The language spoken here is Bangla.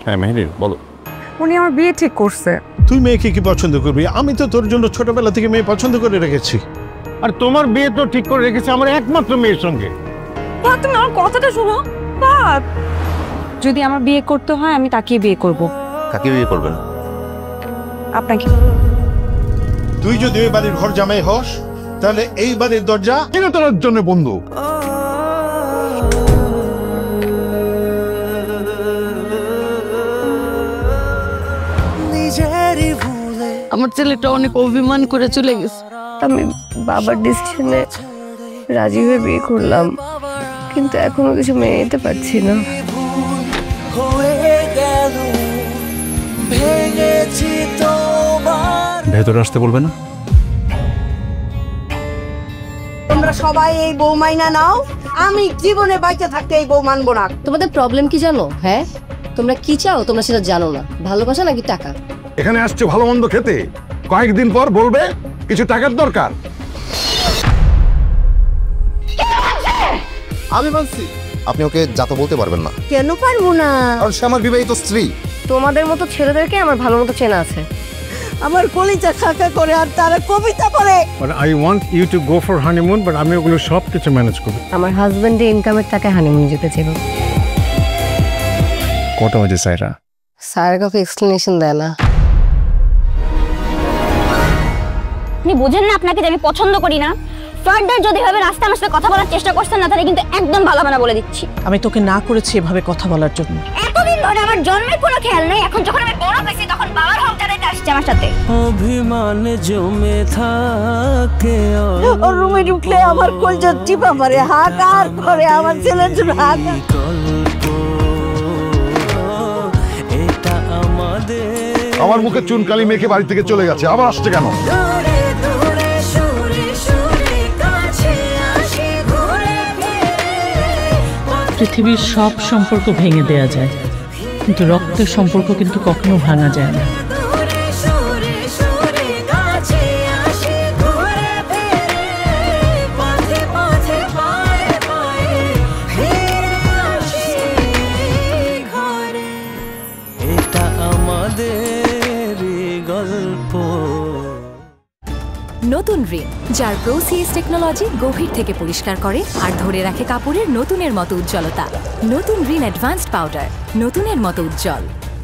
হ্যাঁ মেহেদি বলো। উনি আমার বিয়ে ঠিক করছে। তুই মেয়েকে কি পছন্দ করবি? আমি তো তোর জন্য ছোটবেলা থেকে মেয়ে পছন্দ করে রেখেছি। আর তোমার বিয়ে তো ঠিক করে রেখেছে আমার একমাত্র মেয়ের সঙ্গে। তুমি আমার কথাটা শোনো। যদি আমার বিয়ে করতে হয় আমি তাকে বিয়ে করব। কাকে বিয়ে করবেন? আপনাকে। তুই যদি এই বাড়ির ঘর জামাই হস তাহলে এই বাড়ির দরজা চিরতরের জন্য বন্ধু। আমার ছেলেটা অনেক অভিমান করে চলে গেছে। আমি বাবার ডিসিশনে রাজি হয়ে বিয়ে করলাম, কিন্তু এখনো কিছু মেনে নিতে পারছি না। ভেতরে আসতে বলবে না? তোমরা সবাই এই বউ মাইনা নাও, আমি জীবনে বাইচে থাকতে এই বউ মানবো না। তোমাদের প্রবলেম কি জানো? হ্যাঁ, তোমরা কি চাও তোমরা সেটা জানো না। ভালোবাসা নাকি টাকা? এখানে আসছে ভালো মন্দ খেতে, কয়েকদিন পর বলবে কিছু টাকার দরকার। আমি বলছি আপনি ওকে যাতা বলতে পারবেন না। কেন পারবো না? কারণ সে আমার বিবাহিত স্ত্রী। তোমাদের মতো ছেলেদেরকে আমার ভালো মতো চেনা আছে। আমার কলিজা খাকা করে আর তারা কবিতা পড়ে। But I want you to go for honeymoon, but আমি ওগুলো সব কিছু ম্যানেজ করব। আমার হাজবেন্ডের ইনকামের টাকায় হানিমুন যেতে চাইব। কত বাজে সাইরা? স্যার কাউকে এক্সপ্লেনেশন দেয় না। আপনি বুঝেন না আপনাকে যে আমি পছন্দ করি না। ফার্দার যদি ভাবে রাস্তায় আমার সাথে কথা বলার চেষ্টা করছেন না, তাহলে কিন্তু একদম ভালো হবে না বলে দিচ্ছি। আমি তোকে না করেছি এভাবে কথা বলার জন্য। এতদিন ধরে আমার জন্মের কোনো খেয়াল নেই, এখন যখন আমি বড় হয়েছি তখন বাবার হোম চালাতে আসছে আমার সাথে। অভিমান জমে থাকে ওর রুমে ঢুকলে আমার কলিজা টিপা মারে, হাকার করে আমার ছেলের জন্য হাকার। এটা আমাদের। আমার মুখে চুনকালি মেখে বাড়ি থেকে চলে গেছে, আবার আসছে কেন? পৃথিবীর সব সম্পর্ক ভেঙে দেয়া যায়, কিন্তু রক্তের সম্পর্ক কিন্তু কখনো ভাঙা যায় না। এটা আমাদের গল্প। নতুন রিন, যার প্রোসিএস টেকনোলজি গভীর থেকে পরিষ্কার করে আর ধরে রাখে কাপড়ের নতুনের মতো উজ্জ্বলতা। নতুন রিন অ্যাডভান্সড পাউডার, নতুনের মতো উজ্জ্বল।